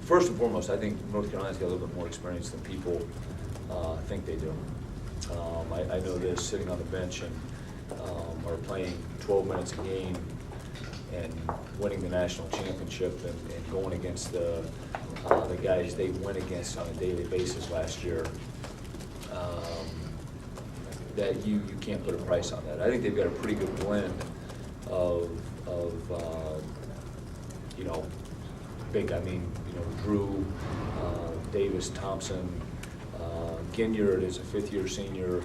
first and foremost, I think North Carolina's got a little bit more experience than people think they do. I know this, sitting on the bench and are playing 12 minutes a game and winning the national championship and going against the guys they went against on a daily basis last year, that you can't put a price on that. I think they've got a pretty good blend of big, Drew, Davis, Thompson, Ginyard is a fifth-year senior.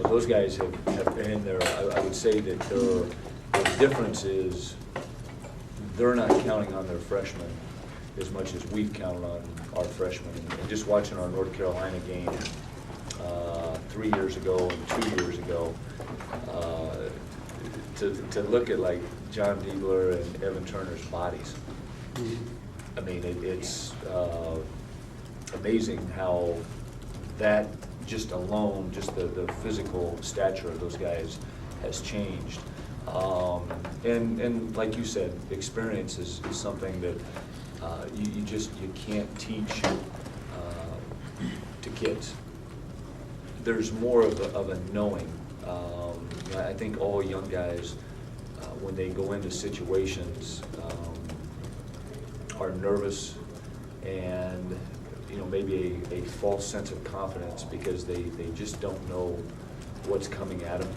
Those guys have been in there. I would say that the difference is they're not counting on their freshmen as much as we've counted on our freshmen. And just watching our North Carolina game 3 years ago and 2 years ago, to look at like John Diebler and Evan Turner's bodies. I mean, it's amazing how that just alone, just the physical stature of those guys has changed. And like you said, experience is something that you can't teach to kids. There's more of a knowing. I think all young guys, when they go into situations, are nervous and maybe a false sense of confidence because they just don't know what's coming at them.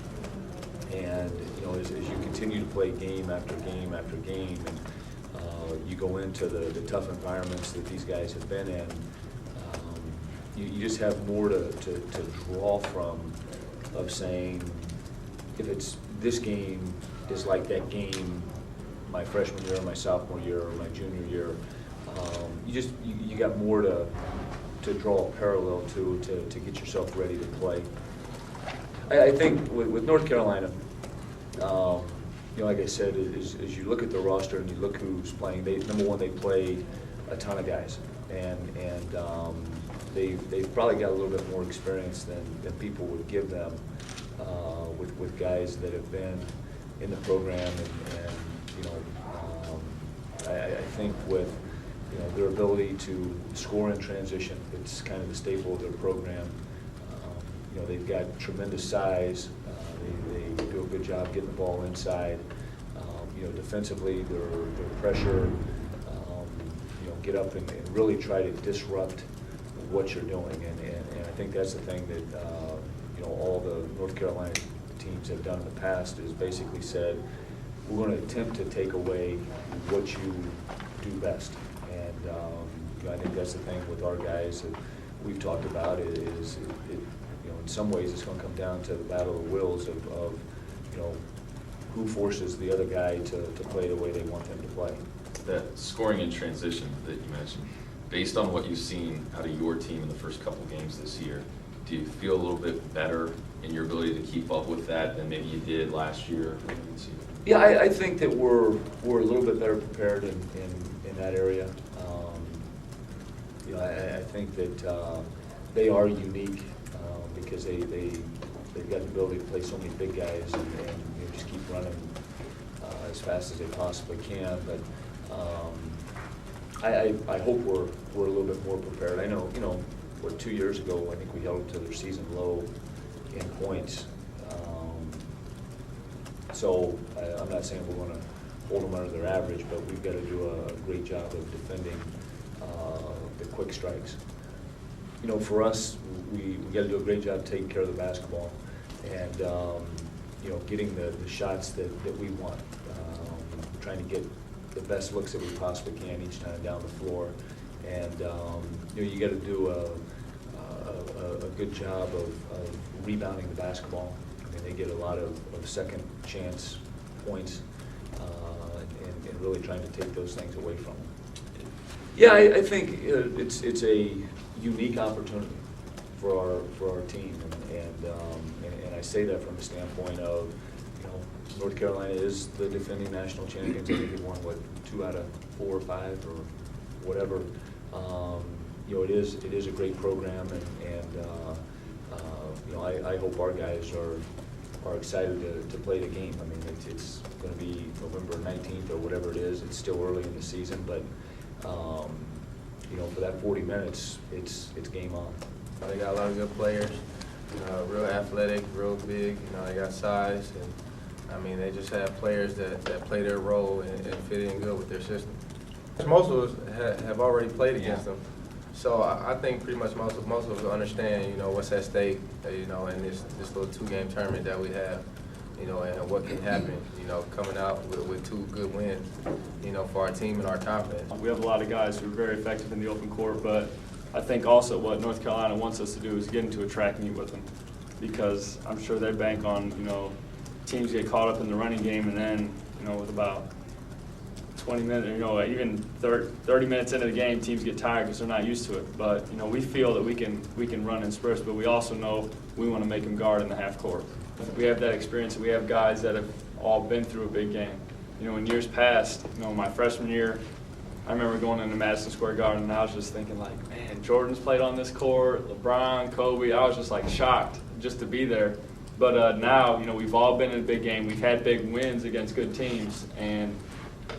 And as you continue to play game after game after game, and you go into the tough environments that these guys have been in, you just have more to draw from, of saying, if it's this game is like that game my freshman year, my sophomore year, or my junior year, you got more to draw a parallel to get yourself ready to play. I think with North Carolina, like I said, as you look at the roster and you look who's playing, number one, they play a ton of guys, and they've probably got a little bit more experience than people would give them, with guys that have been in the program, and I think with their ability to score in transition, it's kind of the staple of their program. They've got tremendous size. They do a good job getting the ball inside. Defensively, their pressure, get up and really try to disrupt what you're doing. And I think that's the thing that all the North Carolina teams have done in the past, is basically said, we're going to attempt to take away what you do best. And I think that's the thing with our guys that we've talked about, is in some ways it's going to come down to the battle of the wills of who forces the other guy to play the way they want them to play. That scoring in transition that you mentioned, based on what you've seen out of your team in the first couple games this year, do you feel a little bit better in your ability to keep up with that than maybe you did last year? Yeah, I think that we're a little bit better prepared in that area. I think that they are unique because they've got the ability to play so many big guys and just keep running as fast as they possibly can. But I hope we're a little bit more prepared. I know, 2 years ago, I think we held to their season low in points. So I'm not saying we're going to hold them under their average, but we've got to do a great job of defending the quick strikes. For us, we got to do a great job taking care of the basketball and getting the shots that we want. Trying to get the best looks that we possibly can each time down the floor, and you got to do a good job of rebounding the basketball. I mean, they get a lot of second chance points, and really trying to take those things away from them. Yeah, I think it's a unique opportunity for our team, and I say that from the standpoint of North Carolina is the defending national champions. I think they won 2 out of 4 or 5 or whatever. It is a great program, and I hope our guys are excited to play the game. I mean, it's going to be November 19th or whatever it is. It's still early in the season, but you know, for that 40 minutes, it's game on. They got a lot of good players, real athletic, real big. They got size, and I mean, they just have players that play their role and fit in good with their system. Most of us have already played against them, so I think pretty much most of us understand, what's at stake, in this little 2-game tournament that we have, and what can happen, coming out with 2 good wins, for our team and our confidence. We have a lot of guys who are very effective in the open court, but I think also what North Carolina wants us to do is get into a track meet with them, because I'm sure they bank on, teams get caught up in the running game, and then, with about 20 minutes, even 30 minutes into the game, teams get tired because they're not used to it. But, we feel that we can run in spurts, but we also know we want to make them guard in the half court. We have that experience, and we have guys that have all been through a big game. In years past, my freshman year, I remember going into Madison Square Garden, and I was just thinking, like, man, Jordan's played on this court, LeBron, Kobe. I was just, like, shocked just to be there. But now, we've all been in a big game. We've had big wins against good teams, and,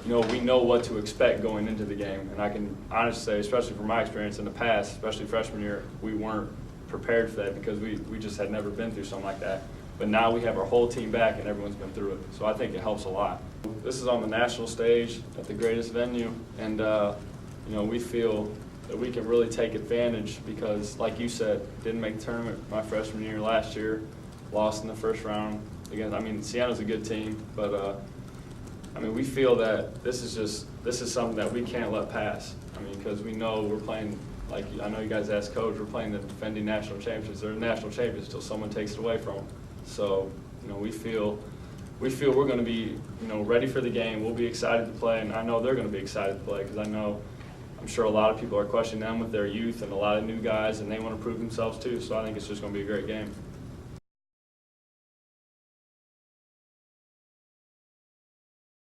we know what to expect going into the game. And I can honestly say, especially from my experience in the past, especially freshman year, we weren't prepared for that because we just had never been through something like that. But now we have our whole team back, and everyone's been through it. So I think it helps a lot. This is on the national stage at the greatest venue, and we feel that we can really take advantage because, like you said, didn't make the tournament my freshman year last year, lost in the first round. Again, Sienna's a good team, but we feel that this is something that we can't let pass. Because we know we're playing, like I know you guys asked Coach, we're playing the defending national champions. They're national champions until someone takes it away from them. So, we feel we're going to be, ready for the game. We'll be excited to play, and I know they're going to be excited to play because I'm sure a lot of people are questioning them with their youth and a lot of new guys, and they want to prove themselves too. So I think it's just going to be a great game.